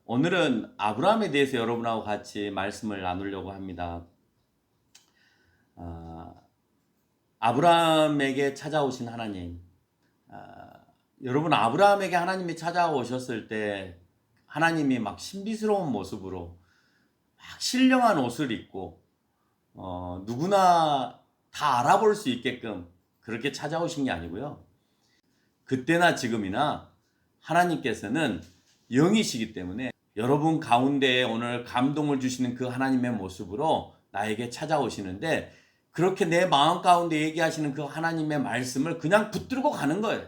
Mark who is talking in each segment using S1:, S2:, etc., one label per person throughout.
S1: 오늘은 아브라함에 대해서 여러분하고 같이 말씀을 나누려고 합니다. 아브라함에게 찾아오신 하나님. 여러분, 아브라함에게 하나님이 찾아오셨을 때 하나님이 막 신비스러운 모습으로 막 신령한 옷을 입고 누구나 다 알아볼 수 있게끔 그렇게 찾아오신 게 아니고요. 그때나 지금이나 하나님께서는 영이시기 때문에 여러분 가운데에 오늘 감동을 주시는 그 하나님의 모습으로 나에게 찾아오시는데, 그렇게 내 마음 가운데 얘기하시는 그 하나님의 말씀을 그냥 붙들고 가는 거예요.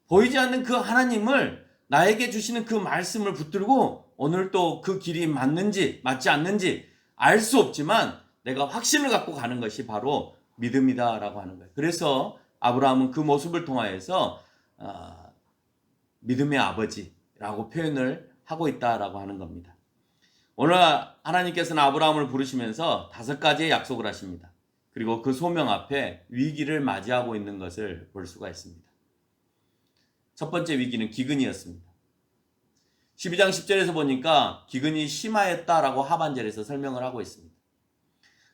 S1: 보이지 않는 그 하나님을, 나에게 주시는 그 말씀을 붙들고 오늘 또 그 길이 맞는지 맞지 않는지 알 수 없지만 내가 확신을 갖고 가는 것이 바로 믿음이다라고 하는 거예요. 그래서 아브라함은 그 모습을 통하여서 믿음의 아버지라고 표현을 하고 있다라고 하는 겁니다. 오늘 하나님께서는 아브라함을 부르시면서 5가지의 약속을 하십니다. 그리고 그 소명 앞에 위기를 맞이하고 있는 것을 볼 수가 있습니다. 첫 번째 위기는 기근이었습니다. 12장 10절에서 보니까 기근이 심하였다라고 하반절에서 설명을 하고 있습니다.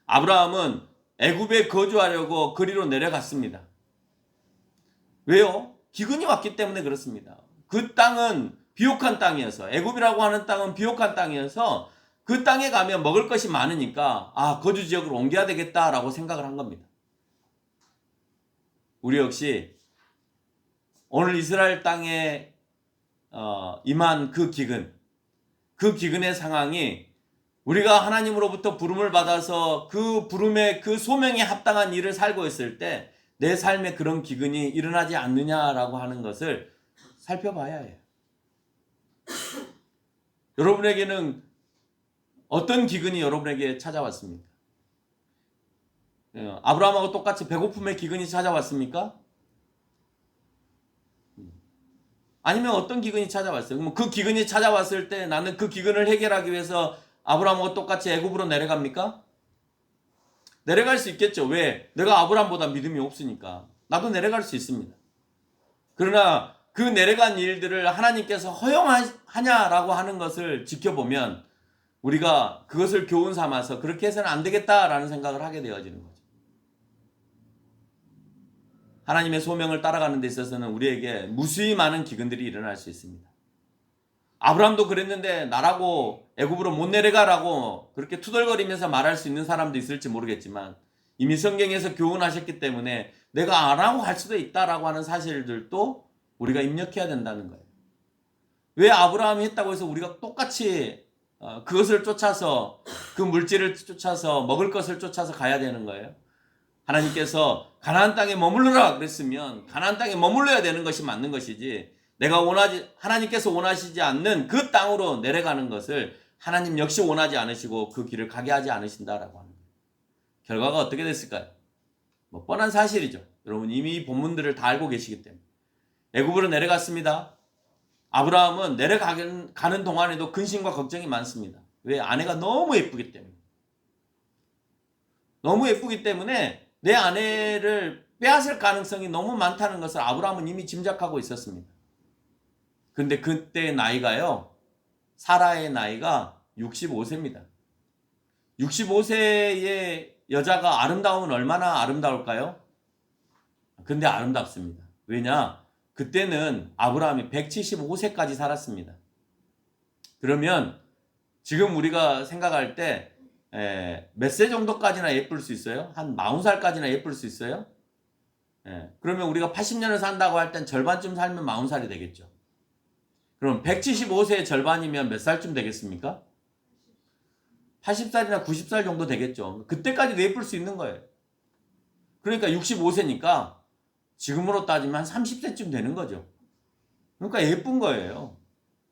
S1: 아브라함은 애굽에 거주하려고 그리로 내려갔습니다. 왜요? 기근이 왔기 때문에 그렇습니다. 그 땅은 비옥한 땅이어서, 애굽이라고 하는 땅은 비옥한 땅이어서 그 땅에 가면 먹을 것이 많으니까 거주 지역으로 옮겨야 되겠다라고 생각을 한 겁니다. 우리 역시 오늘 이스라엘 땅에 임한 그 기근의 상황이 우리가 하나님으로부터 부름을 받아서 그 부름의 그 소명에 합당한 일을 살고 있을 때 내 삶에 그런 기근이 일어나지 않느냐라고 하는 것을 살펴봐야 해요. 여러분에게는 어떤 기근이 여러분에게 찾아왔습니까? 아브라함하고 똑같이 배고픔의 기근이 찾아왔습니까? 아니면 어떤 기근이 찾아왔어요? 그럼 그 기근이 찾아왔을 때 나는 그 기근을 해결하기 위해서 아브라함하고 똑같이 애굽으로 내려갑니까? 내려갈 수 있겠죠. 왜? 내가 아브라함보다 믿음이 없으니까. 나도 내려갈 수 있습니다. 그러나 그 내려간 일들을 하나님께서 허용하냐라고 하는 것을 지켜보면 우리가 그것을 교훈 삼아서 그렇게 해서는 안 되겠다라는 생각을 하게 되어지는 거죠. 하나님의 소명을 따라가는 데 있어서는 우리에게 무수히 많은 기근들이 일어날 수 있습니다. 아브라함도 그랬는데 나라고 애굽으로 못 내려가라고 그렇게 투덜거리면서 말할 수 있는 사람도 있을지 모르겠지만, 이미 성경에서 교훈하셨기 때문에 내가 안 하고 갈 수도 있다라고 하는 사실들도 우리가 입력해야 된다는 거예요. 왜 아브라함이 했다고 해서 우리가 똑같이 그것을 쫓아서, 그 물질을 쫓아서, 먹을 것을 쫓아서 가야 되는 거예요? 하나님께서 가나안 땅에 머물러라 그랬으면 가나안 땅에 머물러야 되는 것이 맞는 것이지, 내가 하나님께서 원하시지 않는 그 땅으로 내려가는 것을 하나님 역시 원하지 않으시고 그 길을 가게 하지 않으신다라고 하는 거예요. 결과가 어떻게 됐을까요? 뻔한 사실이죠. 여러분 이미 본문들을 다 알고 계시기 때문에. 애굽으로 내려갔습니다. 아브라함은 내려가는 동안에도 근심과 걱정이 많습니다. 왜? 아내가 너무 예쁘기 때문에. 너무 예쁘기 때문에 내 아내를 빼앗을 가능성이 너무 많다는 것을 아브라함은 이미 짐작하고 있었습니다. 근데 그때 나이가요, 사라의 나이가 65세입니다. 65세의 여자가 아름다우면 얼마나 아름다울까요? 근데 아름답습니다. 왜냐? 그때는 아브라함이 175세까지 살았습니다. 그러면 지금 우리가 생각할 때 몇 세 정도까지나 예쁠 수 있어요? 한 40살까지나 예쁠 수 있어요? 그러면 우리가 80년을 산다고 할 땐 절반쯤 살면 40살이 되겠죠. 그럼 175세의 절반이면 몇 살쯤 되겠습니까? 80살이나 90살 정도 되겠죠. 그때까지도 예쁠 수 있는 거예요. 그러니까 65세니까 지금으로 따지면 한 30세쯤 되는 거죠. 그러니까 예쁜 거예요.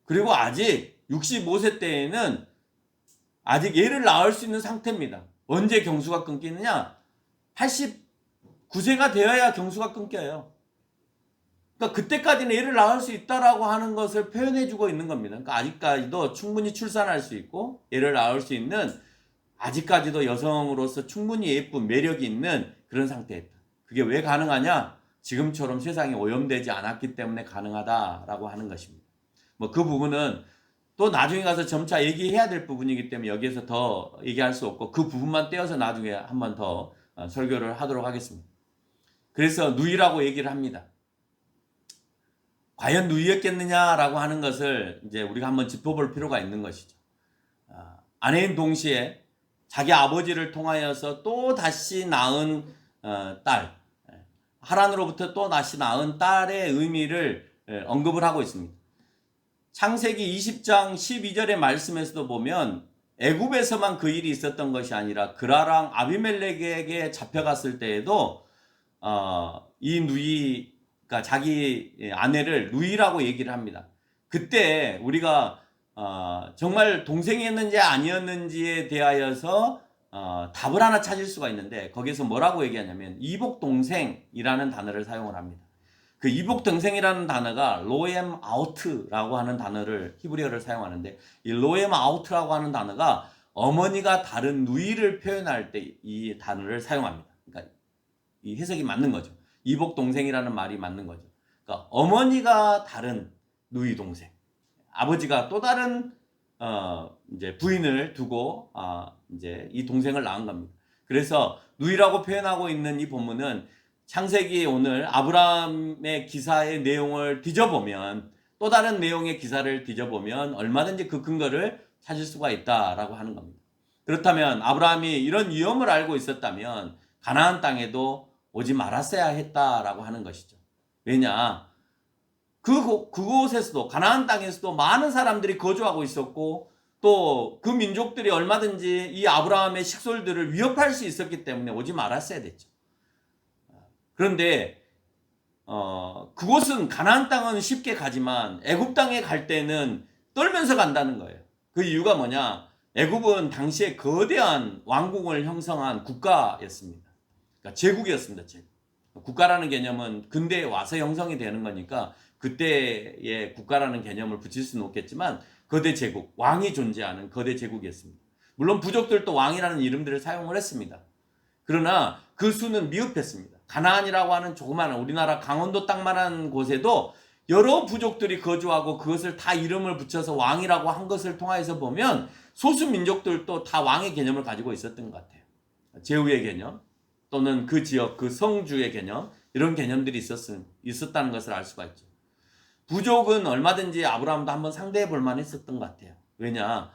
S1: 그리고 아직 65세 때에는 아직 애를 낳을 수 있는 상태입니다. 언제 경수가 끊기느냐? 89세가 되어야 경수가 끊겨요. 그러니까 그때까지는 애를 낳을 수 있다라고 하는 것을 표현해주고 있는 겁니다. 그러니까 아직까지도 충분히 출산할 수 있고 애를 낳을 수 있는, 아직까지도 여성으로서 충분히 예쁜 매력이 있는 그런 상태였다. 그게 왜 가능하냐? 지금처럼 세상이 오염되지 않았기 때문에 가능하다라고 하는 것입니다. 그 부분은 또 나중에 가서 점차 얘기해야 될 부분이기 때문에 여기에서 더 얘기할 수 없고 그 부분만 떼어서 나중에 한 번 더 설교를 하도록 하겠습니다. 그래서 누이라고 얘기를 합니다. 과연 누이였겠느냐라고 하는 것을 이제 우리가 한번 짚어볼 필요가 있는 것이죠. 아내인 동시에 자기 아버지를 통하여서 또 다시 낳은 딸, 하란으로부터 또 다시 낳은 딸의 의미를 언급을 하고 있습니다. 창세기 20장 12절의 말씀에서도 보면 애굽에서만 그 일이 있었던 것이 아니라 그라랑 아비멜렉에게 잡혀갔을 때에도 이 누이가 자기 아내를 누이라고 얘기를 합니다. 그때 우리가 정말 동생이었는지 아니었는지에 대하여서 답을 하나 찾을 수가 있는데 거기서 뭐라고 얘기하냐면 이복동생이라는 단어를 사용을 합니다. 그 이복동생이라는 단어가 로엠 아우트라고 하는 단어를 히브리어를 사용하는데 이 로엠 아우트라고 하는 단어가 어머니가 다른 누이를 표현할 때 이 단어를 사용합니다. 그러니까 이 해석이 맞는 거죠. 이복동생이라는 말이 맞는 거죠. 그러니까 어머니가 다른 누이 동생, 아버지가 또 다른 이제 부인을 두고 이제 이 동생을 낳은 겁니다. 그래서 누이라고 표현하고 있는 이 본문은 창세기 오늘 아브라함의 기사의 내용을 뒤져보면 또 다른 내용의 기사를 뒤져보면 얼마든지 그 근거를 찾을 수가 있다라고 하는 겁니다. 그렇다면 아브라함이 이런 위험을 알고 있었다면 가나안 땅에도 오지 말았어야 했다라고 하는 것이죠. 왜냐? 그곳에서도 가나안 땅에서도 많은 사람들이 거주하고 있었고 또 그 민족들이 얼마든지 이 아브라함의 식솔들을 위협할 수 있었기 때문에 오지 말았어야 됐죠. 그런데 그곳은 가나안 땅은 쉽게 가지만 애굽 땅에 갈 때는 떨면서 간다는 거예요. 그 이유가 뭐냐? 애굽은 당시에 거대한 왕국을 형성한 국가였습니다. 그러니까 제국이었습니다. 제국. 국가라는 개념은 근대에 와서 형성이 되는 거니까 그때의 국가라는 개념을 붙일 수는 없겠지만 거대 제국, 왕이 존재하는 거대 제국이었습니다. 물론 부족들도 왕이라는 이름들을 사용을 했습니다. 그러나 그 수는 미흡했습니다. 가나안이라고 하는 조그마한 우리나라 강원도 땅만한 곳에도 여러 부족들이 거주하고 그것을 다 이름을 붙여서 왕이라고 한 것을 통해서 보면 소수 민족들도 다 왕의 개념을 가지고 있었던 것 같아요. 제후의 개념 또는 그 지역, 그 성주의 개념 이런 개념들이 있었다는 것을 알 수가 있죠. 부족은 얼마든지 아브라함도 한번 상대해 볼 만했었던 것 같아요. 왜냐?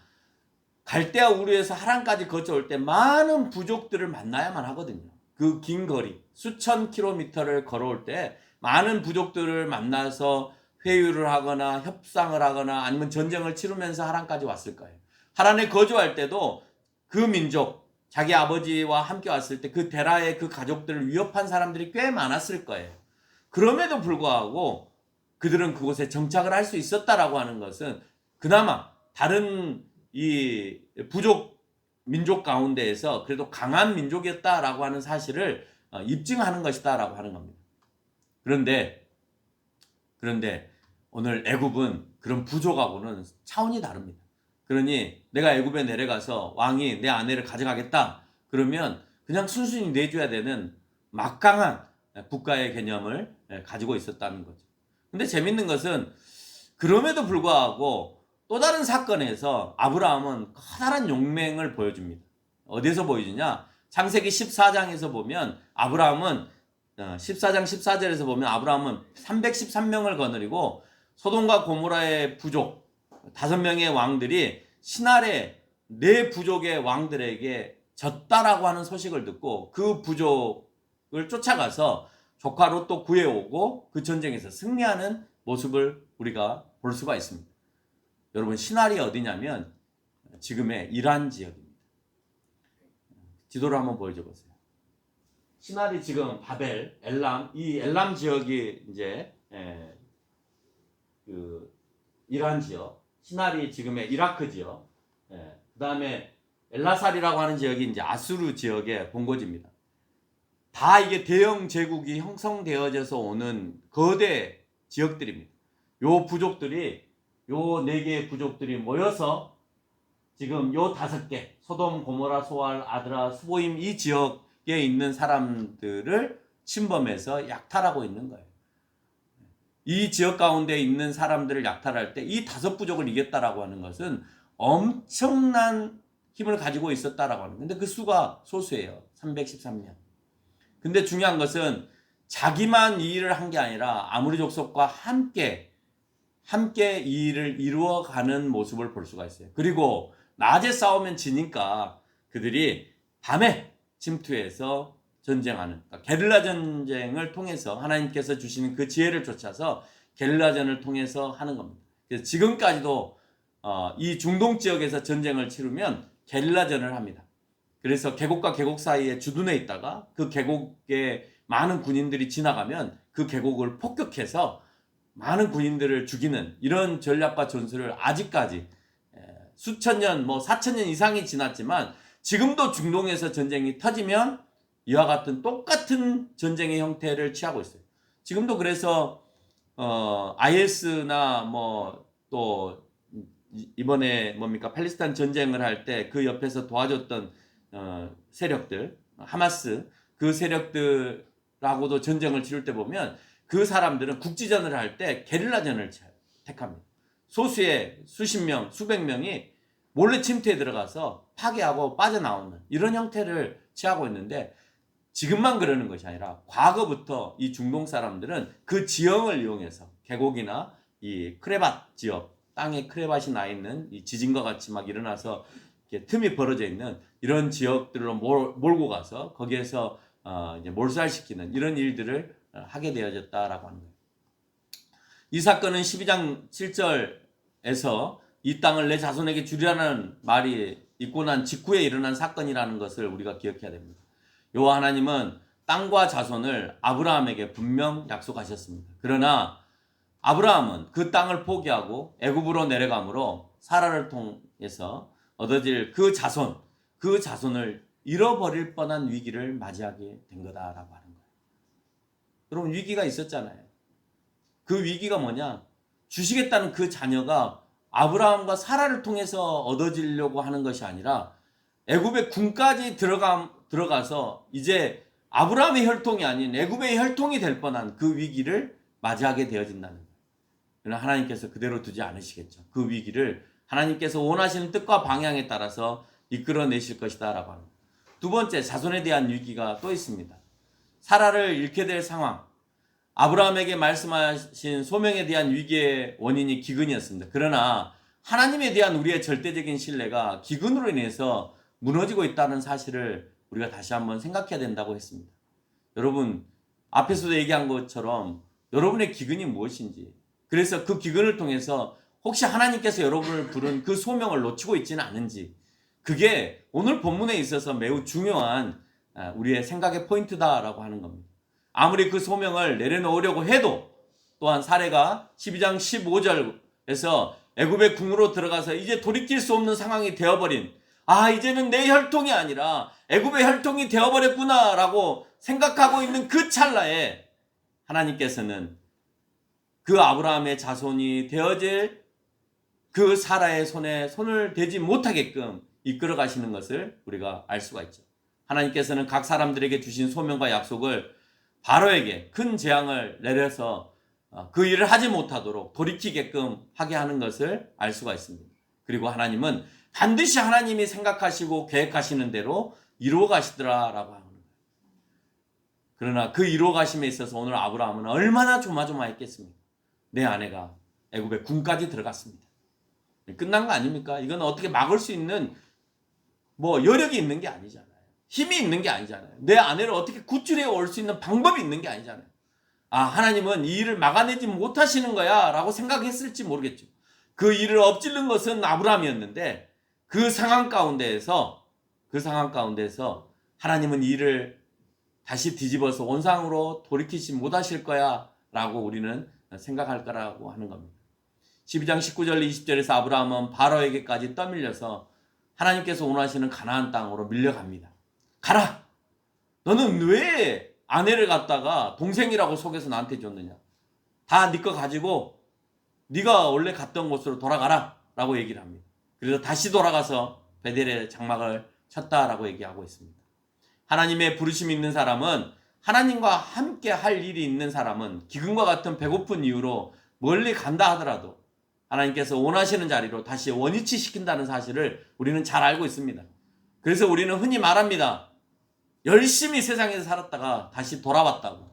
S1: 갈대아 우르에서 하란까지 거쳐올 때 많은 부족들을 만나야만 하거든요. 그 긴 거리, 수천 킬로미터를 걸어올 때 많은 부족들을 만나서 회유를 하거나 협상을 하거나 아니면 전쟁을 치르면서 하란까지 왔을 거예요. 하란에 거주할 때도 그 민족, 자기 아버지와 함께 왔을 때 그 데라의 그 가족들을 위협한 사람들이 꽤 많았을 거예요. 그럼에도 불구하고 그들은 그곳에 정착을 할 수 있었다라고 하는 것은 그나마 다른 이 부족 민족 가운데에서 그래도 강한 민족이었다라고 하는 사실을 입증하는 것이다라고 하는 겁니다. 그런데 오늘 애굽은 그런 부족하고는 차원이 다릅니다. 그러니 내가 애굽에 내려가서 왕이 내 아내를 가져가겠다 그러면 그냥 순순히 내줘야 되는 막강한 국가의 개념을 가지고 있었다는 거죠. 근데 재밌는 것은 그럼에도 불구하고 또 다른 사건에서 아브라함은 커다란 용맹을 보여줍니다. 어디서 보여주냐? 창세기 14장에서 보면 아브라함은 14장 14절에서 보면 아브라함은 313명을 거느리고 소돔과 고모라의 부족 5명의 왕들이 신할의 4부족의 왕들에게 졌다라고 하는 소식을 듣고 그 부족을 쫓아가서 조카 롯도 구해오고 그 전쟁에서 승리하는 모습을 우리가 볼 수가 있습니다. 여러분 신할이 어디냐면 지금의 이란 지역입니다. 지도를 한번 보여줘 보세요. 신할이 지금 바벨, 엘람, 이 엘람 지역이 이제 그 이란 지역, 신할이 지금의 이라크 지역, 그 다음에 엘라살이라고 하는 지역이 이제 아수르 지역의 본거지입니다. 다 이게 대영 제국이 형성되어져서 오는 거대 지역들입니다. 요 부족들이 요 4개의 부족들이 모여서 지금 요 5개 소돔, 고모라, 소알, 아드라, 스보임 이 지역에 있는 사람들을 침범해서 약탈하고 있는 거예요. 이 지역 가운데 있는 사람들을 약탈할 때 이 5부족을 이겼다라고 하는 것은 엄청난 힘을 가지고 있었다라고 하는. 근데 그 수가 소수예요. 313명. 근데 중요한 것은 자기만 이 일을 한 게 아니라 아모리 족속과 함께 이 일을 이루어가는 모습을 볼 수가 있어요. 그리고 낮에 싸우면 지니까 그들이 밤에 침투해서 전쟁하는, 그러니까 게릴라 전쟁을 통해서 하나님께서 주시는 그 지혜를 쫓아서 게릴라전을 통해서 하는 겁니다. 그래서 지금까지도 이 중동 지역에서 전쟁을 치르면 게릴라전을 합니다. 그래서 계곡과 계곡 사이에 주둔해 있다가 그 계곡에 많은 군인들이 지나가면 그 계곡을 폭격해서 많은 군인들을 죽이는 이런 전략과 전술을 아직까지 수천 년, 4천 년 이상이 지났지만 지금도 중동에서 전쟁이 터지면 이와 같은 똑같은 전쟁의 형태를 취하고 있어요. 지금도 그래서 IS나 또 이번에 팔레스타인 전쟁을 할 때 그 옆에서 도와줬던 세력들, 하마스 그 세력들하고도 전쟁을 치를 때 보면 그 사람들은 국지전을 할 때 게릴라전을 택합니다. 소수의 수십 명, 수백 명이 몰래 침투에 들어가서 파괴하고 빠져나오는 이런 형태를 취하고 있는데 지금만 그러는 것이 아니라 과거부터 이 중동 사람들은 그 지형을 이용해서 계곡이나 이 크레밭 지역, 땅에 크레밭이 나 있는 이 지진과 같이 막 일어나서 이렇게 틈이 벌어져 있는 이런 지역들로 몰고 가서 거기에서 이제 몰살시키는 이런 일들을 하게 되어졌다라고 하는 거예요. 이 사건은 12장 7절에서 이 땅을 내 자손에게 주리라는 말이 있고 난 직후에 일어난 사건이라는 것을 우리가 기억해야 됩니다. 여호와 하나님은 땅과 자손을 아브라함에게 분명 약속하셨습니다. 그러나 아브라함은 그 땅을 포기하고 애굽으로 내려가므로 사라를 통해서 얻어질 그 자손을 잃어버릴 뻔한 위기를 맞이하게 된 거다라고 하는 거예요. 여러분, 위기가 있었잖아요. 그 위기가 뭐냐? 주시겠다는 그 자녀가 아브라함과 사라를 통해서 얻어지려고 하는 것이 아니라 애굽의 군까지 들어가서 이제 아브라함의 혈통이 아닌 애굽의 혈통이 될 뻔한 그 위기를 맞이하게 되어진다는 거예요. 그러나 하나님께서 그대로 두지 않으시겠죠. 그 위기를 하나님께서 원하시는 뜻과 방향에 따라서 이끌어내실 것이다 라고 합니다. 두 번째, 자손에 대한 위기가 또 있습니다. 사라를 잃게 될 상황. 아브라함에게 말씀하신 소명에 대한 위기의 원인이 기근이었습니다. 그러나 하나님에 대한 우리의 절대적인 신뢰가 기근으로 인해서 무너지고 있다는 사실을 우리가 다시 한번 생각해야 된다고 했습니다. 여러분, 앞에서도 얘기한 것처럼 여러분의 기근이 무엇인지, 그래서 그 기근을 통해서 혹시 하나님께서 여러분을 부른 그 소명을 놓치고 있지는 않은지, 그게 오늘 본문에 있어서 매우 중요한 우리의 생각의 포인트다라고 하는 겁니다. 아무리 그 소명을 내려놓으려고 해도 또한 사례가 12장 15절에서 애굽의 궁으로 들어가서 이제 돌이킬 수 없는 상황이 되어버린, 이제는 내 혈통이 아니라 애굽의 혈통이 되어버렸구나 라고 생각하고 있는 그 찰나에 하나님께서는 그 아브라함의 자손이 되어질 그 사라의 손에 손을 대지 못하게끔 이끌어 가시는 것을 우리가 알 수가 있죠. 하나님께서는 각 사람들에게 주신 소명과 약속을 바로에게 큰 재앙을 내려서 그 일을 하지 못하도록 돌이키게끔 하게 하는 것을 알 수가 있습니다. 그리고 하나님은 반드시 하나님이 생각하시고 계획하시는 대로 이루어 가시더라라고 하는 거예요. 그러나 그 이루어 가심에 있어서 오늘 아브라함은 얼마나 조마조마했겠습니까? 내 아내가 애굽의 군까지 들어갔습니다. 끝난 거 아닙니까? 이건 어떻게 막을 수 있는 여력이 있는 게 아니잖아요. 힘이 있는 게 아니잖아요. 내 아내를 어떻게 구출해 올 수 있는 방법이 있는 게 아니잖아요. 하나님은 이 일을 막아내지 못하시는 거야 라고 생각했을지 모르겠죠. 그 일을 엎질른 것은 아브라함이었는데 그 상황 가운데에서 하나님은 이 일을 다시 뒤집어서 원상으로 돌이키지 못하실 거야 라고 우리는 생각할 거라고 하는 겁니다. 12장 19절 20절에서 아브라함은 바로에게까지 떠밀려서 하나님께서 원하시는 가나안 땅으로 밀려갑니다. 가라! 너는 왜 아내를 갖다가 동생이라고 속여서 나한테 줬느냐? 다 네 거 가지고 네가 원래 갔던 곳으로 돌아가라 라고 얘기를 합니다. 그래서 다시 돌아가서 베델의 장막을 쳤다라고 얘기하고 있습니다. 하나님의 부르심이 있는 사람은 하나님과 함께 할 일이 있는 사람은 기근과 같은 배고픈 이유로 멀리 간다 하더라도 하나님께서 원하시는 자리로 다시 원위치 시킨다는 사실을 우리는 잘 알고 있습니다. 그래서 우리는 흔히 말합니다. 열심히 세상에서 살았다가 다시 돌아왔다고.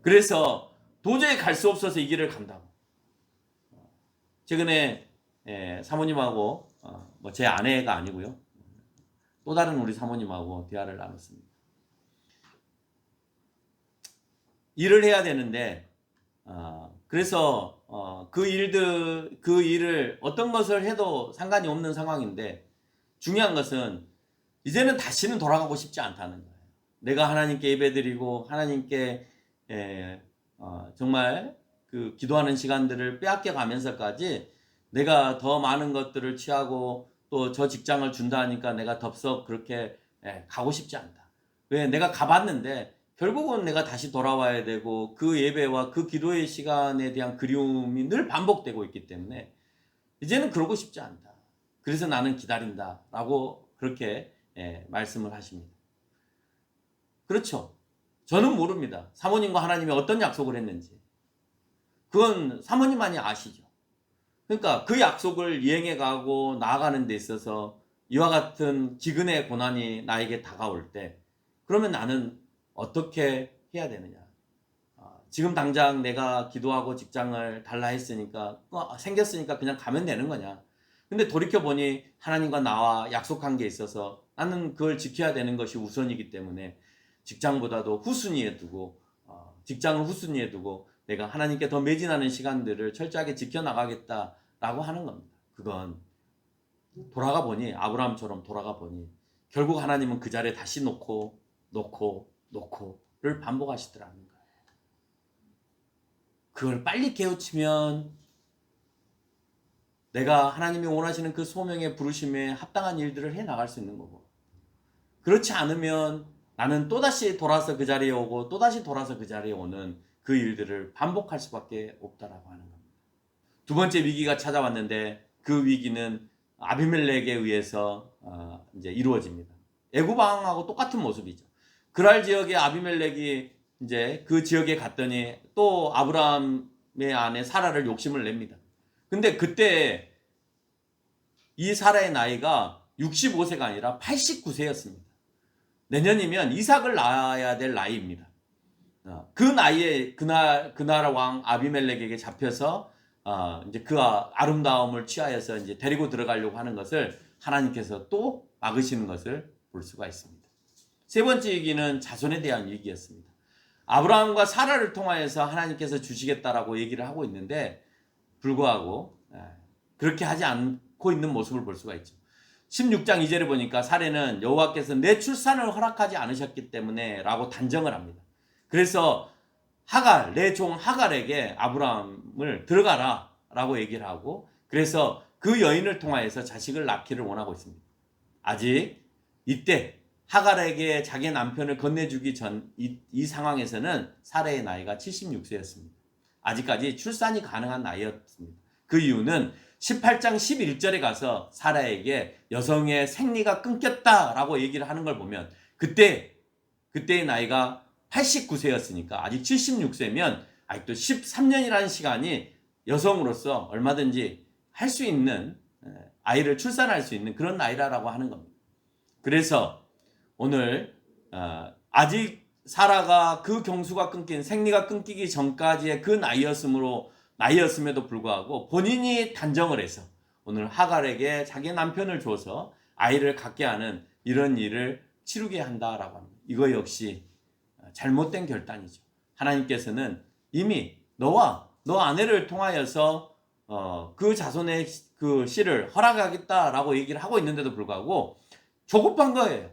S1: 그래서 도저히 갈 수 없어서 이 길을 간다고. 최근에 사모님하고 뭐 제 아내가 아니고요. 또 다른 우리 사모님하고 대화를 나눴습니다. 일을 해야 되는데 그래서 그 일을 어떤 것을 해도 상관이 없는 상황인데 중요한 것은 이제는 다시는 돌아가고 싶지 않다는 거예요. 내가 하나님께 예배드리고 하나님께 정말 그 기도하는 시간들을 빼앗겨 가면서까지 내가 더 많은 것들을 취하고 또 저 직장을 준다 하니까 내가 덥석 그렇게 가고 싶지 않다. 왜? 내가 가봤는데 결국은 내가 다시 돌아와야 되고 그 예배와 그 기도의 시간에 대한 그리움이 늘 반복되고 있기 때문에 이제는 그러고 싶지 않다. 그래서 나는 기다린다 라고 그렇게 말씀을 하십니다. 그렇죠. 저는 모릅니다. 사모님과 하나님이 어떤 약속을 했는지. 그건 사모님만이 아시죠. 그러니까 그 약속을 이행해 가고 나아가는 데 있어서 이와 같은 기근의 고난이 나에게 다가올 때 그러면 나는 어떻게 해야 되느냐. 지금 당장 내가 기도하고 직장을 달라 했으니까 생겼으니까 그냥 가면 되는 거냐. 근데 돌이켜보니 하나님과 나와 약속한 게 있어서 나는 그걸 지켜야 되는 것이 우선이기 때문에 직장보다도 후순위에 두고 직장을 후순위에 두고 내가 하나님께 더 매진하는 시간들을 철저하게 지켜나가겠다라고 하는 겁니다. 그건 돌아가 보니 아브라함처럼 돌아가 보니 결국 하나님은 그 자리에 다시 놓고를 반복하시더라는 거예요. 그걸 빨리 깨우치면 내가 하나님이 원하시는 그 소명의 부르심에 합당한 일들을 해나갈 수 있는 거고 그렇지 않으면 나는 또다시 돌아서 그 자리에 오고 또다시 돌아서 그 자리에 오는 그 일들을 반복할 수밖에 없다라고 하는 겁니다. 두 번째 위기가 찾아왔는데 그 위기는 아비멜렉에 의해서 이제 이루어집니다. 애굽 왕하고 똑같은 모습이죠. 그랄 지역의 아비멜렉이 이제 그 지역에 갔더니 또 아브라함의 아내 사라를 욕심을 냅니다. 근데 그때 이 사라의 나이가 65세가 아니라 89세였습니다. 내년이면 이삭을 낳아야 될 나이입니다. 그 나이에 그 나라 왕 아비멜렉에게 잡혀서 이제 그 아름다움을 취하여서 이제 데리고 들어가려고 하는 것을 하나님께서 또 막으시는 것을 볼 수가 있습니다. 세 번째 위기는 자손에 대한 위기였습니다. 아브라함과 사라를 통하여서 하나님께서 주시겠다라고 얘기를 하고 있는데 불구하고 그렇게 하지 않고 있는 모습을 볼 수가 있죠. 16장 2절에 보니까 사라는 여호와께서 내 출산을 허락하지 않으셨기 때문에 라고 단정을 합니다. 그래서 하갈, 내 종 하갈에게 아브라함을 들어가라 라고 얘기를 하고 그래서 그 여인을 통하여서 자식을 낳기를 원하고 있습니다. 아직 이때 하갈에게 자기 남편을 건네주기 전 이 상황에서는 사라의 나이가 76세였습니다. 아직까지 출산이 가능한 나이였습니다. 그 이유는 18장 11절에 가서 사라에게 여성의 생리가 끊겼다라고 얘기를 하는 걸 보면 그때의 나이가 89세였으니까 아직 76세면 아직도 13년이라는 시간이 여성으로서 얼마든지 할 수 있는 아이를 출산할 수 있는 그런 나이라고 하는 겁니다. 그래서 오늘 아직 사라가 그 경수가 끊긴 생리가 끊기기 전까지의 그 나이였음에도 불구하고 본인이 단정을 해서 오늘 하갈에게 자기 남편을 줘서 아이를 갖게 하는 이런 일을 치르게 한다라고 합니다. 이거 역시 잘못된 결단이죠. 하나님께서는 이미 너와 너 아내를 통하여서 그 자손의 그 씨를 허락하겠다라고 얘기를 하고 있는데도 불구하고 조급한 거예요.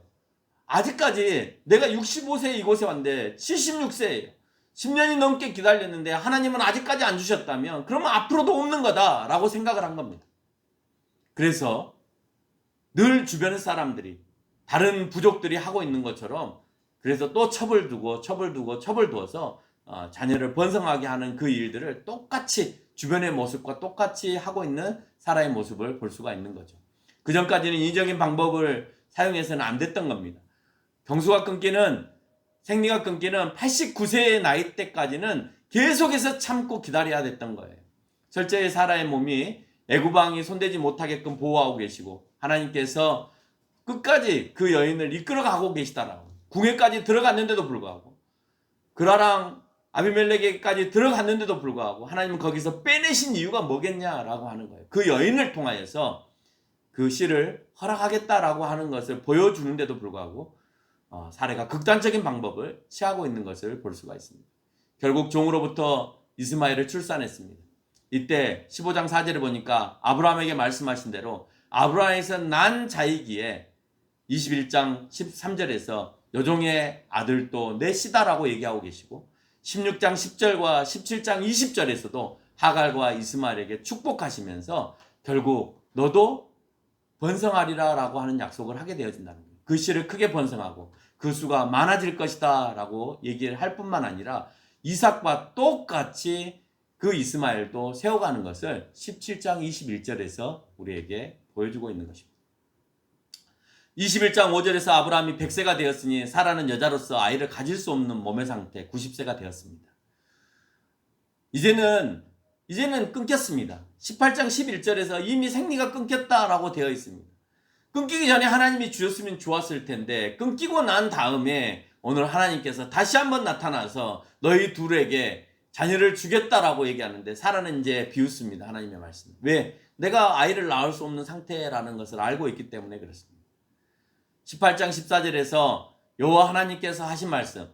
S1: 아직까지 내가 65세 이곳에 왔는데 76세예요. 10년이 넘게 기다렸는데 하나님은 아직까지 안 주셨다면 그러면 앞으로도 없는 거다라고 생각을 한 겁니다. 그래서 늘 주변의 사람들이 다른 부족들이 하고 있는 것처럼 그래서 또 첩을 두어서 자녀를 번성하게 하는 그 일들을 똑같이 주변의 모습과 똑같이 하고 있는 사라의 모습을 볼 수가 있는 거죠. 그 전까지는 인위적인 방법을 사용해서는 안 됐던 겁니다. 경수가 끊기는 생리가 끊기는 89세의 나이 때까지는 계속해서 참고 기다려야 됐던 거예요. 철저히 사라의 몸이 애굽 왕이 손대지 못하게끔 보호하고 계시고 하나님께서 끝까지 그 여인을 이끌어가고 계시다라고. 궁에까지 들어갔는데도 불구하고 그라랑 아비멜렉에게까지 들어갔는데도 불구하고 하나님은 거기서 빼내신 이유가 뭐겠냐라고 하는 거예요. 그 여인을 통하여서 그 씨를 허락하겠다라고 하는 것을 보여주는데도 불구하고 사례가 극단적인 방법을 취하고 있는 것을 볼 수가 있습니다. 결국 종으로부터 이스마엘을 출산했습니다. 이때 15장 4절에 보니까 아브라함에게 말씀하신 대로 아브라함에서 난 자이기에 21장 13절에서 여종의 아들도 내 씨다라고 얘기하고 계시고 16장 10절과 17장 20절에서도 하갈과 이스마엘에게 축복하시면서 결국 너도 번성하리라 라고 하는 약속을 하게 되어진다는 거예요. 그 씨를 크게 번성하고 그 수가 많아질 것이다 라고 얘기를 할 뿐만 아니라 이삭과 똑같이 그 이스마엘도 세워가는 것을 17장 21절에서 우리에게 보여주고 있는 것입니다. 21장 5절에서 아브라함이 100세가 되었으니 사라는 여자로서 아이를 가질 수 없는 몸의 상태 90세가 되었습니다. 이제는 끊겼습니다. 18장 11절에서 이미 생리가 끊겼다라고 되어 있습니다. 끊기기 전에 하나님이 주셨으면 좋았을 텐데 끊기고 난 다음에 오늘 하나님께서 다시 한번 나타나서 너희 둘에게 자녀를 주겠다라고 얘기하는데 사라는 이제 비웃습니다. 하나님의 말씀. 왜? 내가 아이를 낳을 수 없는 상태라는 것을 알고 있기 때문에 그렇습니다. 18장 14절에서 여호와 하나님께서 하신 말씀,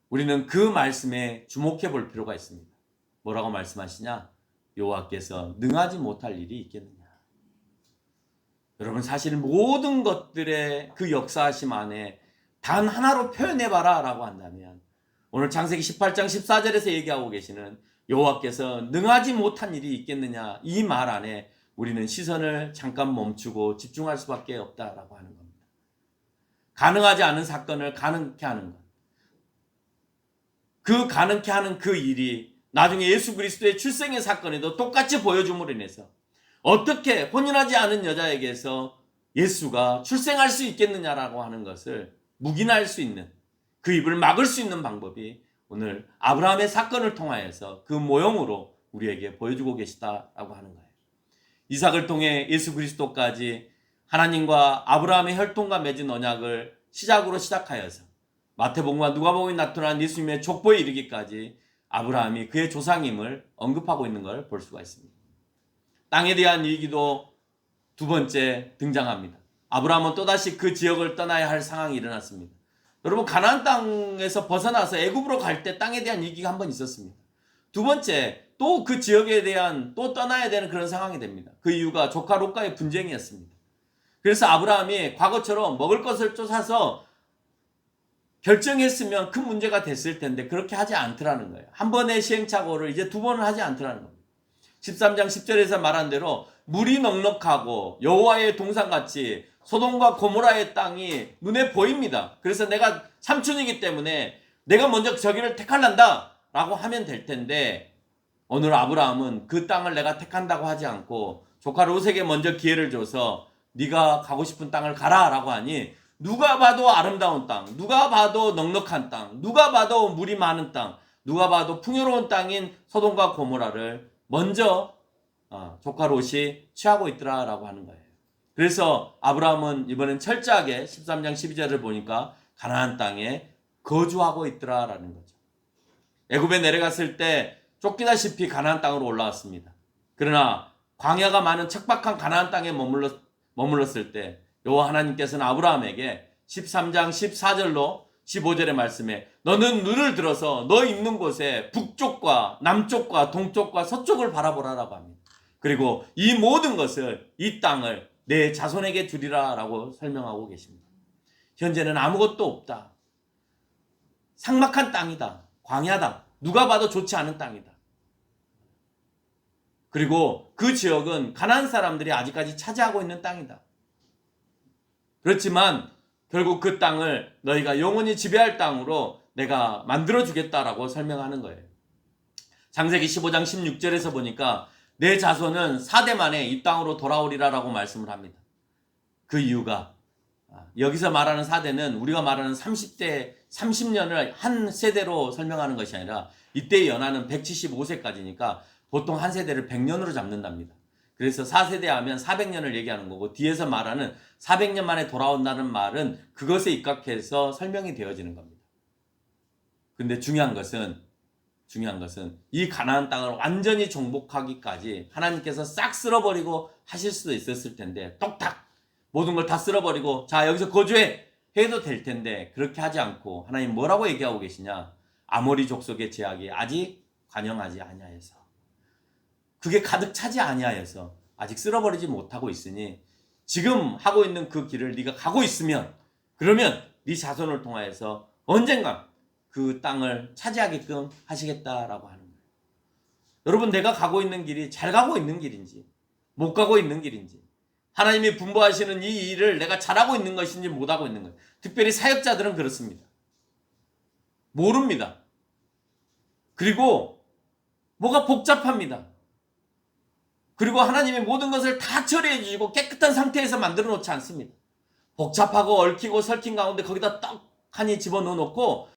S1: 우리는 그 말씀에 주목해 볼 필요가 있습니다. 뭐라고 말씀하시냐? 여호와께서 능하지 못할 일이 있겠느냐. 여러분, 사실 모든 것들의 그 역사하심 안에 단 하나로 표현해봐라 라고 한다면 오늘 창세기 18장 14절에서 얘기하고 계시는 여호와께서 능하지 못한 일이 있겠느냐, 이 말 안에 우리는 시선을 잠깐 멈추고 집중할 수밖에 없다라고 하는 겁니다. 가능하지 않은 사건을 가능케 하는 것. 그 가능케 하는 그 일이 나중에 예수 그리스도의 출생의 사건에도 똑같이 보여줌으로 인해서 어떻게 혼인하지 않은 여자에게서 예수가 출생할 수 있겠느냐라고 하는 것을 묵인할 수 있는, 그 입을 막을 수 있는 방법이 오늘 아브라함의 사건을 통하여서 그 모형으로 우리에게 보여주고 계시다라고 하는 거예요. 이삭을 통해 예수 그리스도까지 하나님과 아브라함의 혈통과 맺은 언약을 시작으로 시작하여서 마태복음과 누가복음에 나타난 예수님의 족보에 이르기까지 아브라함이 그의 조상임을 언급하고 있는 걸 볼 수가 있습니다. 땅에 대한 얘기도 두 번째 등장합니다. 아브라함은 또다시 그 지역을 떠나야 할 상황이 일어났습니다. 여러분, 가나안 땅에서 벗어나서 애굽으로 갈 때 땅에 대한 얘기가 한 번 있었습니다. 두 번째, 또 그 지역에 대한 또 떠나야 되는 그런 상황이 됩니다. 그 이유가 조카 롯과의 분쟁이었습니다. 그래서 아브라함이 과거처럼 먹을 것을 쫓아서 결정했으면 큰 문제가 됐을 텐데 그렇게 하지 않더라는 거예요. 한 번의 시행착오를 이제 두 번을 하지 않더라는 겁니다. 13장 10절에서 말한 대로 물이 넉넉하고 여호와의 동산같이 소돔과 고모라의 땅이 눈에 보입니다. 그래서 내가 삼촌이기 때문에 내가 먼저 저기를 택할란다 라고 하면 될 텐데 오늘 아브라함은 그 땅을 내가 택한다고 하지 않고 조카 롯에게 먼저 기회를 줘서 네가 가고 싶은 땅을 가라 라고 하니 누가 봐도 아름다운 땅, 누가 봐도 넉넉한 땅, 누가 봐도 물이 많은 땅, 누가 봐도 풍요로운 땅인 소돔과 고모라를 먼저 조카 롯이 취하고 있더라라고 하는 거예요. 그래서 아브라함은 이번엔 철저하게 13장 12절을 보니까 가나안 땅에 거주하고 있더라라는 거죠. 애굽에 내려갔을 때 쫓기다시피 가나안 땅으로 올라왔습니다. 그러나 광야가 많은 척박한 가나안 땅에 머물렀을 때 여호와 하나님께서는 아브라함에게 13장 14절로 15절의 말씀에 너는 눈을 들어서 너 있는 곳에 북쪽과 남쪽과 동쪽과 서쪽을 바라보라라고 합니다. 그리고 이 모든 것을, 이 땅을 내 자손에게 주리라 라고 설명하고 계십니다. 현재는 아무것도 없다. 삭막한 땅이다. 광야다. 누가 봐도 좋지 않은 땅이다. 그리고 그 지역은 가나안 사람들이 아직까지 차지하고 있는 땅이다. 그렇지만 결국 그 땅을 너희가 영원히 지배할 땅으로 내가 만들어주겠다라고 설명하는 거예요. 창세기 15장 16절에서 보니까 내 자손은 4대 만에 이 땅으로 돌아오리라라고 말씀을 합니다. 그 이유가 여기서 말하는 4대는 우리가 말하는 30대 30년을 한 세대로 설명하는 것이 아니라 이때의 연하는 175세까지니까 보통 한 세대를 100년으로 잡는답니다. 그래서 4세대 하면 400년을 얘기하는 거고, 뒤에서 말하는 400년 만에 돌아온다는 말은 그것에 입각해서 설명이 되어지는 겁니다. 근데 중요한 것은 이 가나안 땅을 완전히 정복하기까지 하나님께서 싹 쓸어버리고 하실 수도 있었을 텐데, 똑딱 모든 걸 다 쓸어버리고 자 여기서 거주해 해도 될 텐데, 그렇게 하지 않고 하나님 뭐라고 얘기하고 계시냐? 아모리 족속의 제약이 아직 관영하지 아니하여서, 그게 가득 차지 아니하여서 아직 쓸어버리지 못하고 있으니 지금 하고 있는 그 길을 네가 가고 있으면, 그러면 네 자손을 통하여서 언젠가 그 땅을 차지하게끔 하시겠다라고 하는 거예요. 여러분, 내가 가고 있는 길이 잘 가고 있는 길인지 못 가고 있는 길인지, 하나님이 분부하시는 이 일을 내가 잘하고 있는 것인지 못하고 있는 거예요. 특별히 사역자들은 그렇습니다. 모릅니다. 그리고 뭐가 복잡합니다. 그리고 하나님이 모든 것을 다 처리해 주시고 깨끗한 상태에서 만들어 놓지 않습니다. 복잡하고 얽히고 설킨 가운데 거기다 떡하니 집어넣어 놓고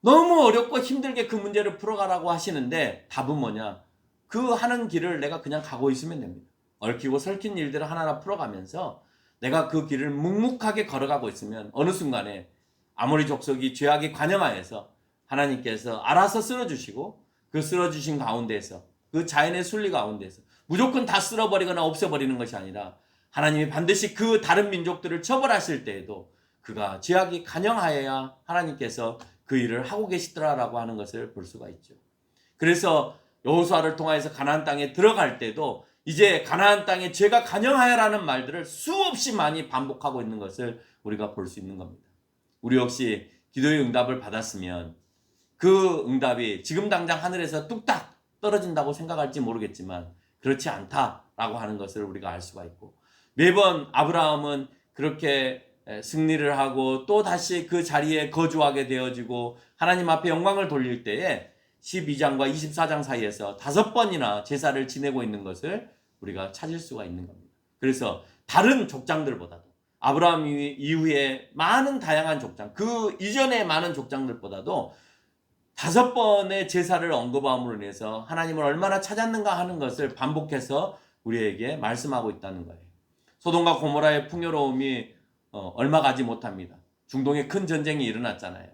S1: 너무 어렵고 힘들게 그 문제를 풀어가라고 하시는데, 답은 뭐냐? 그 하는 길을 내가 그냥 가고 있으면 됩니다. 얽히고 설킨 일들을 하나하나 풀어가면서 내가 그 길을 묵묵하게 걸어가고 있으면 어느 순간에 아모리 족속이 죄악에 관영하여서 하나님께서 알아서 쓸어주시고, 그 쓸어주신 가운데에서, 그 자연의 순리 가운데에서 무조건 다 쓸어버리거나 없애버리는 것이 아니라 하나님이 반드시 그 다른 민족들을 처벌하실 때에도 그가 죄악이 관영하여야 하나님께서 그 일을 하고 계시더라라고 하는 것을 볼 수가 있죠. 그래서 여호수아를 통하여서 가나안 땅에 들어갈 때도 이제 가나안 땅에 죄가 관영하여라는 말들을 수없이 많이 반복하고 있는 것을 우리가 볼 수 있는 겁니다. 우리 역시 기도의 응답을 받았으면 그 응답이 지금 당장 하늘에서 뚝딱 떨어진다고 생각할지 모르겠지만 그렇지 않다라고 하는 것을 우리가 알 수가 있고, 매번 아브라함은 그렇게 승리를 하고 또 다시 그 자리에 거주하게 되어지고 하나님 앞에 영광을 돌릴 때에 12장과 24장 사이에서 5번이나 제사를 지내고 있는 것을 우리가 찾을 수가 있는 겁니다. 그래서 다른 족장들보다도, 아브라함 이후에 많은 다양한 족장, 그 이전의 많은 족장들보다도 5번의 제사를 언급함으로 인해서 하나님을 얼마나 찾았는가 하는 것을 반복해서 우리에게 말씀하고 있다는 거예요. 소돔과 고모라의 풍요로움이 얼마 가지 못합니다. 중동에 큰 전쟁이 일어났잖아요.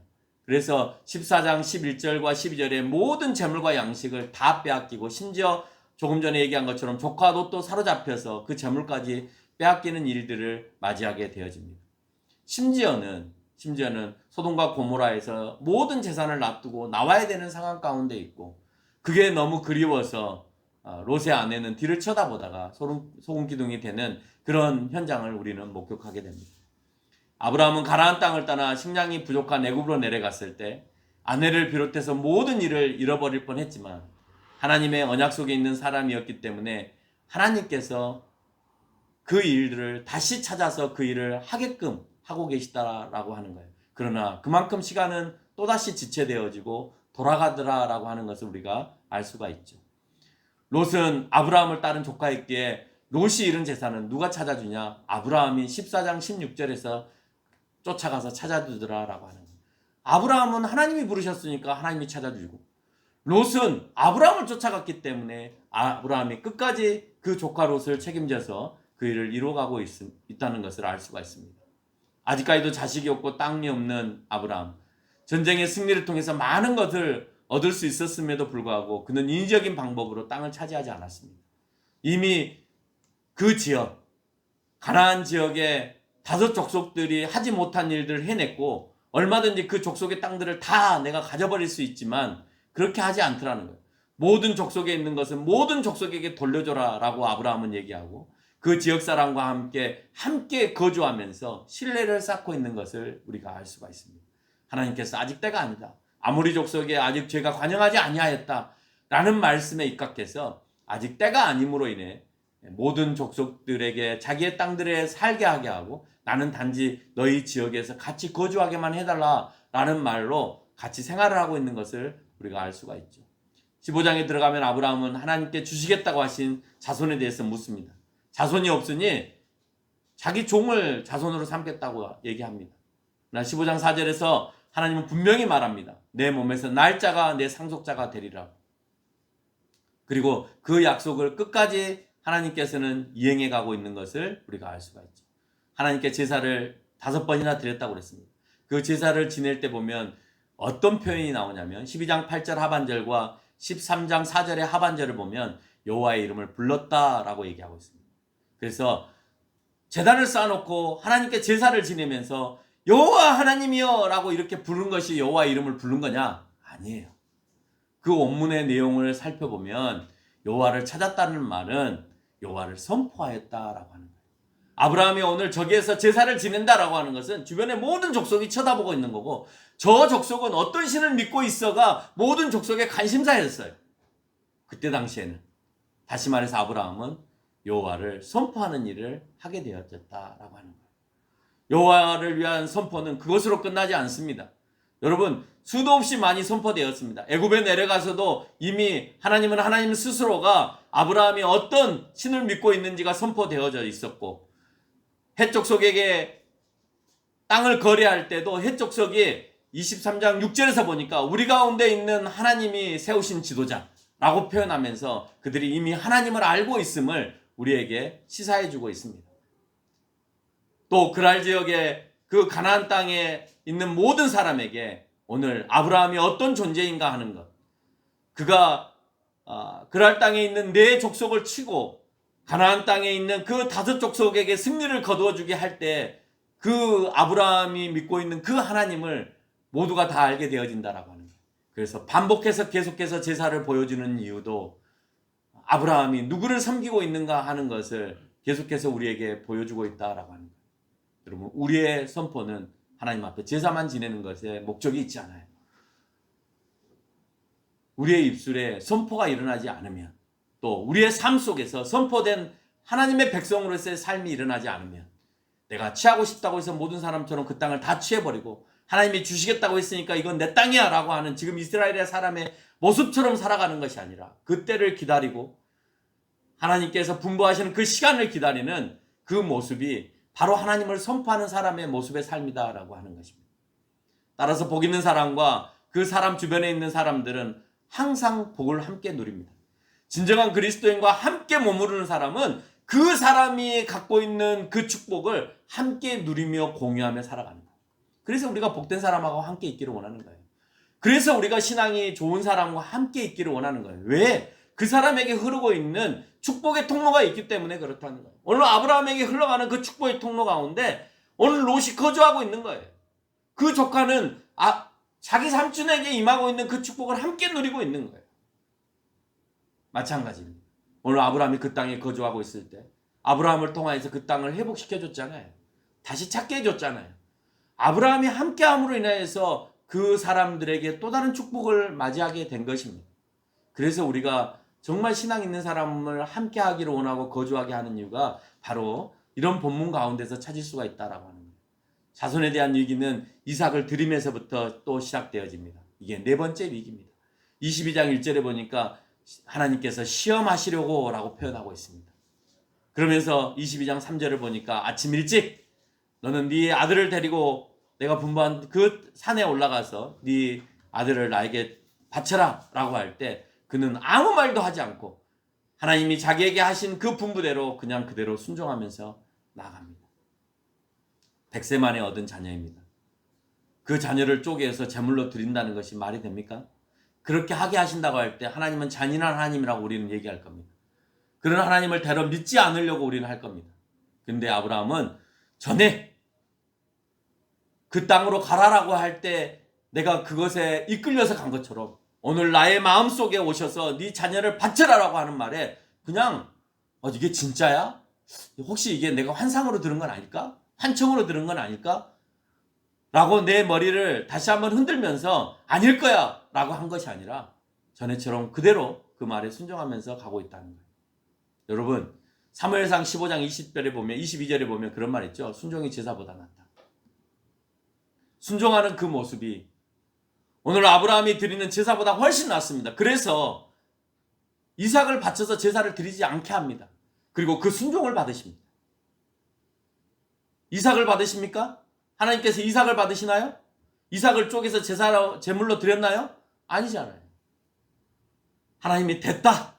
S1: 그래서 14장 11절과 12절에 모든 재물과 양식을 다 빼앗기고, 심지어 조금 전에 얘기한 것처럼 조카도 또 사로잡혀서 그 재물까지 빼앗기는 일들을 맞이하게 되어집니다. 심지어는 소돔과 고모라에서 모든 재산을 놔두고 나와야 되는 상황 가운데 있고, 그게 너무 그리워서 롯의 아내는 뒤를 쳐다보다가 소금 기둥이 되는 그런 현장을 우리는 목격하게 됩니다. 아브라함은 가나안 땅을 떠나 식량이 부족한 애굽으로 내려갔을 때 아내를 비롯해서 모든 일을 잃어버릴 뻔했지만 하나님의 언약 속에 있는 사람이었기 때문에 하나님께서 그 일들을 다시 찾아서 그 일을 하게끔 하고 계시다라고 하는 거예요. 그러나 그만큼 시간은 또다시 지체되어지고 돌아가더라라고 하는 것을 우리가 알 수가 있죠. 롯은 아브라함을 따른 조카였기에 롯이 잃은 재산은 누가 찾아주냐? 아브라함이 14장 16절에서 쫓아가서 찾아주더라라고 하는 거예요. 아브라함은 하나님이 부르셨으니까 하나님이 찾아주고, 롯은 아브라함을 쫓아갔기 때문에 아브라함이 끝까지 그 조카 롯을 책임져서 그 일을 이루어가고 있다는 것을 알 수가 있습니다. 아직까지도 자식이 없고 땅이 없는 아브라함, 전쟁의 승리를 통해서 많은 것을 얻을 수 있었음에도 불구하고 그는 인위적인 방법으로 땅을 차지하지 않았습니다. 이미 그 지역, 가나안 지역의 5 족속들이 하지 못한 일들을 해냈고, 얼마든지 그 족속의 땅들을 다 내가 가져버릴 수 있지만 그렇게 하지 않더라는 거예요. 모든 족속에 있는 것은 모든 족속에게 돌려줘라 라고 아브라함은 얘기하고, 그 지역 사람과 함께 거주하면서 신뢰를 쌓고 있는 것을 우리가 알 수가 있습니다. 하나님께서 아직 때가 아니다, 아모리 족속에 아직 죄가 관영하지 아니하였다 라는 말씀에 입각해서 아직 때가 아님으로 인해 모든 족속들에게 자기의 땅들에 살게 하게 하고, 나는 단지 너희 지역에서 같이 거주하게만 해달라 라는 말로 같이 생활을 하고 있는 것을 우리가 알 수가 있죠. 15장에 들어가면 아브라함은 하나님께 주시겠다고 하신 자손에 대해서 묻습니다. 자손이 없으니 자기 종을 자손으로 삼겠다고 얘기합니다. 15장 4절에서 하나님은 분명히 말합니다. 내 몸에서 날짜가 내 상속자가 되리라. 그리고 그 약속을 끝까지 하나님께서는 이행해 가고 있는 것을 우리가 알 수가 있죠. 하나님께 제사를 5번이나 드렸다고 그랬습니다. 그 제사를 지낼 때 보면 어떤 표현이 나오냐면 12장 8절 하반절과 13장 4절의 하반절을 보면 여호와의 이름을 불렀다라고 얘기하고 있습니다. 그래서 제단을 쌓아놓고 하나님께 제사를 지내면서 여호와 하나님이여 라고 이렇게 부른 것이 여호와의 이름을 부른 거냐? 아니에요. 그 원문의 내용을 살펴보면 여호와를 찾았다는 말은 여호와를 선포하였다라고 하는 거예요. 아브라함이 오늘 저기에서 제사를 지낸다라고 하는 것은 주변의 모든 족속이 쳐다보고 있는 거고, 저 족속은 어떤 신을 믿고 있어가 모든 족속의 관심사였어요. 그때 당시에는. 다시 말해서 아브라함은 여호와를 선포하는 일을 하게 되었다라고 하는 거예요. 여호와를 위한 선포는 그것으로 끝나지 않습니다. 여러분, 수도 없이 많이 선포되었습니다. 애굽에 내려가서도 이미 하나님은 하나님 스스로가 아브라함이 어떤 신을 믿고 있는지가 선포되어져 있었고, 헷 족속에게 땅을 거래할 때도 헷 족속이 23장 6절에서 보니까 우리 가운데 있는 하나님이 세우신 지도자라고 표현하면서 그들이 이미 하나님을 알고 있음을 우리에게 시사해주고 있습니다. 또 그랄 지역의 그 가나안 땅에 있는 모든 사람에게 오늘 아브라함이 어떤 존재인가 하는 것, 그가 그랄 땅에 있는 네 족속을 치고 가나안 땅에 있는 그 5 족속에게 승리를 거두어주게 할 때 그 아브라함이 믿고 있는 그 하나님을 모두가 다 알게 되어진다라고 하는 거예요. 그래서 반복해서 계속해서 제사를 보여주는 이유도 아브라함이 누구를 섬기고 있는가 하는 것을 계속해서 우리에게 보여주고 있다라고 하는 거예요. 여러분, 우리의 선포는 하나님 앞에 제사만 지내는 것에 목적이 있지 않아요. 우리의 입술에 선포가 일어나지 않으면, 또 우리의 삶 속에서 선포된 하나님의 백성으로서의 삶이 일어나지 않으면, 내가 취하고 싶다고 해서 모든 사람처럼 그 땅을 다 취해버리고 하나님이 주시겠다고 했으니까 이건 내 땅이야 라고 하는 지금 이스라엘의 사람의 모습처럼 살아가는 것이 아니라, 그때를 기다리고 하나님께서 분부하시는 그 시간을 기다리는 그 모습이 바로 하나님을 선포하는 사람의 모습의 삶이다라고 하는 것입니다. 따라서 복 있는 사람과 그 사람 주변에 있는 사람들은 항상 복을 함께 누립니다. 진정한 그리스도인과 함께 머무르는 사람은 그 사람이 갖고 있는 그 축복을 함께 누리며 공유하며 살아가는 거예요. 그래서 우리가 복된 사람하고 함께 있기를 원하는 거예요. 그래서 우리가 신앙이 좋은 사람과 함께 있기를 원하는 거예요. 왜? 그 사람에게 흐르고 있는 축복의 통로가 있기 때문에 그렇다는 거예요. 오늘 아브라함에게 흘러가는 그 축복의 통로 가운데 오늘 롯이 거주하고 있는 거예요. 그 조카는 자기 삼촌에게 임하고 있는 그 축복을 함께 누리고 있는 거예요. 마찬가지입니다. 오늘 아브라함이 그 땅에 거주하고 있을 때 아브라함을 통하여서 그 땅을 회복시켜줬잖아요. 다시 찾게 해줬잖아요. 아브라함이 함께함으로 인하여서 그 사람들에게 또 다른 축복을 맞이하게 된 것입니다. 그래서 우리가 정말 신앙 있는 사람을 함께 하기를 원하고 거주하게 하는 이유가 바로 이런 본문 가운데서 찾을 수가 있다라고 하는 거예요. 자손에 대한 위기는 이삭을 들이면서부터 또 시작되어집니다. 이게 4번째 위기입니다. 22장 1절에 보니까 하나님께서 시험하시려고 라고 표현하고 있습니다. 그러면서 22장 3절을 보니까 아침 일찍 너는 네 아들을 데리고 내가 분부한 그 산에 올라가서 네 아들을 나에게 바쳐라 라고 할 때 그는 아무 말도 하지 않고 하나님이 자기에게 하신 그 분부대로 그냥 그대로 순종하면서 나갑니다. 100세 만에 얻은 자녀입니다. 그 자녀를 쪼개서 제물로 드린다는 것이 말이 됩니까? 그렇게 하게 하신다고 할 때 하나님은 잔인한 하나님이라고 우리는 얘기할 겁니다. 그런 하나님을 되려 믿지 않으려고 우리는 할 겁니다. 근데 아브라함은 전에 그 땅으로 가라라고 할 때 내가 그것에 이끌려서 간 것처럼 오늘 나의 마음속에 오셔서 네 자녀를 바쳐라라고 하는 말에 그냥 이게 진짜야? 혹시 이게 내가 환상으로 들은 건 아닐까? 환청으로 들은 건 아닐까? 라고 내 머리를 다시 한번 흔들면서 아닐 거야 라고 한 것이 아니라 전에처럼 그대로 그 말에 순종하면서 가고 있다는 거예요. 여러분, 사무엘상 15장 22절에 보면 그런 말 있죠. 순종이 제사보다 낫다. 순종하는 그 모습이 오늘 아브라함이 드리는 제사보다 훨씬 낫습니다. 그래서 이삭을 바쳐서 제사를 드리지 않게 합니다. 그리고 그 순종을 받으십니다. 이삭을 받으십니까? 하나님께서 이삭을 받으시나요? 이삭을 쪼개서 제물로 드렸나요? 아니잖아요. 하나님이 됐다.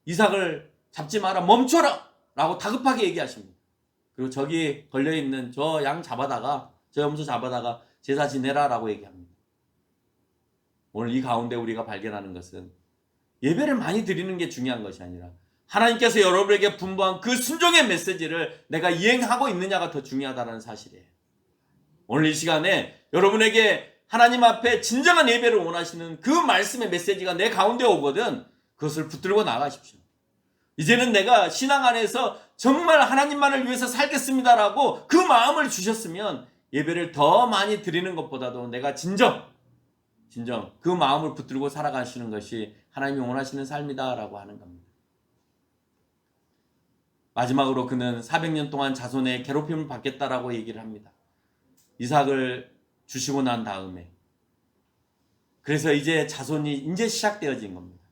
S1: 이삭을 잡지 마라. 멈춰라. 라고 다급하게 얘기하십니다. 그리고 저기 걸려있는 저 양 잡아다가, 저 염소 잡아다가 제사 지내라 라고 얘기합니다. 오늘 이 가운데 우리가 발견하는 것은 예배를 많이 드리는 게 중요한 것이 아니라 하나님께서 여러분에게 분부한 그 순종의 메시지를 내가 이행하고 있느냐가 더 중요하다는 사실이에요. 오늘 이 시간에 여러분에게 하나님 앞에 진정한 예배를 원하시는 그 말씀의 메시지가 내 가운데 오거든 그것을 붙들고 나가십시오. 이제는 내가 신앙 안에서 정말 하나님만을 위해서 살겠습니다라고 그 마음을 주셨으면 예배를 더 많이 드리는 것보다도 내가 진정 그 마음을 붙들고 살아가시는 것이 하나님이 원하시는 삶이다라고 하는 겁니다. 마지막으로 그는 400년 동안 자손의 괴롭힘을 받겠다라고 얘기를 합니다. 이삭을 주시고 난 다음에 그래서 이제 자손이 이제 시작되어진 겁니다.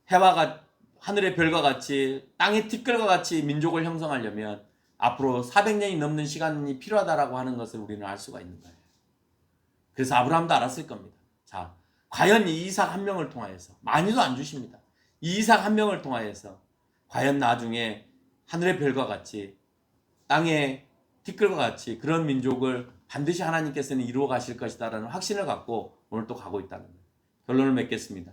S1: 해와 하늘의 별과 같이 땅의 티끌과 같이 민족을 형성하려면 앞으로 400년이 넘는 시간이 필요하다라고 하는 것을 우리는 알 수가 있는 거예요. 그래서 아브라함도 알았을 겁니다. 자, 과연 이 이삭 한 명을 통하여서 많이도 안 주십니다. 이 이삭 한 명을 통하여서 과연 나중에 하늘의 별과 같이 땅의 티끌과 같이 그런 민족을 반드시 하나님께서는 이루어 가실 것이다라는 확신을 갖고 오늘 또 가고 있다는 거예요. 결론을 맺겠습니다.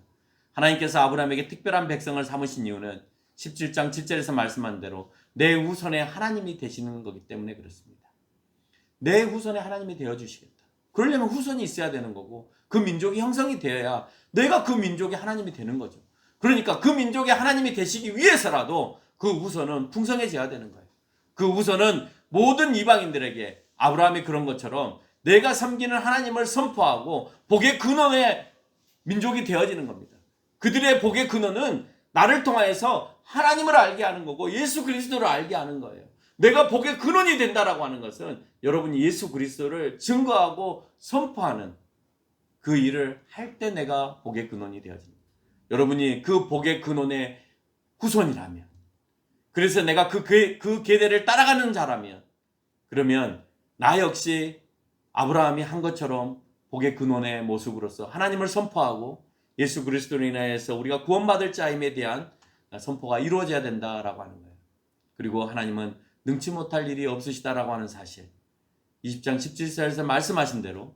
S1: 하나님께서 아브라함에게 특별한 백성을 삼으신 이유는 17장 7절에서 말씀한 대로 내 후손에 하나님이 되시는 거기 때문에 그렇습니다. 내 후손에 하나님이 되어주시겠다. 그러려면 후손이 있어야 되는 거고 그 민족이 형성이 되어야 내가 그 민족이 하나님이 되는 거죠. 그러니까 그 민족이 하나님이 되시기 위해서라도 그 후손은 풍성해져야 되는 거예요. 그 후손은 모든 이방인들에게 아브라함이 그런 것처럼 내가 섬기는 하나님을 선포하고 복의 근원의 민족이 되어지는 겁니다. 그들의 복의 근원은 나를 통하여서 하나님을 알게 하는 거고 예수 그리스도를 알게 하는 거예요. 내가 복의 근원이 된다라고 하는 것은 여러분이 예수 그리스도를 증거하고 선포하는 그 일을 할 때 내가 복의 근원이 되어집니다. 여러분이 그 복의 근원의 후손이라면 그래서 내가 그 계대를 따라가는 자라면 그러면 나 역시 아브라함이 한 것처럼 복의 근원의 모습으로서 하나님을 선포하고 예수 그리스도로 인하여서 우리가 구원받을 자임에 대한 선포가 이루어져야 된다라고 하는 거예요. 그리고 하나님은 능치 못할 일이 없으시다라고 하는 사실 20장 17절에서 말씀하신 대로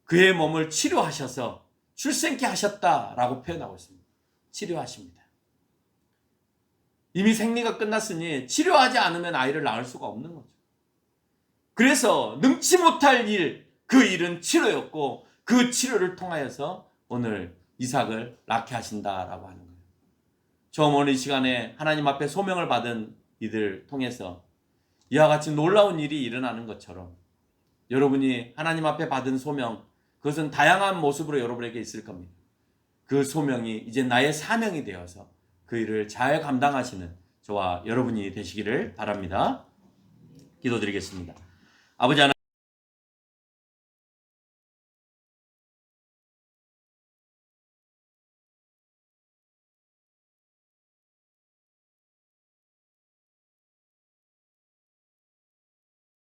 S1: 그의 몸을 치료하셔서 출생케 하셨다라고 표현하고 있습니다. 치료하십니다. 이미 생리가 끝났으니 치료하지 않으면 아이를 낳을 수가 없는 거죠. 그래서 능치 못할 일, 그 일은 치료였고 그 치료를 통하여서 오늘 이삭을 낳게 하신다라고 하는 거예요. 처음 오늘 이 시간에 하나님 앞에 소명을 받은 이들 통해서 이와 같이 놀라운 일이 일어나는 것처럼 여러분이 하나님 앞에 받은 소명, 그것은 다양한 모습으로 여러분에게 있을 겁니다. 그 소명이 이제 나의 사명이 되어서 그 일을 잘 감당하시는 저와 여러분이 되시기를 바랍니다. 기도드리겠습니다. 아버지 하나님,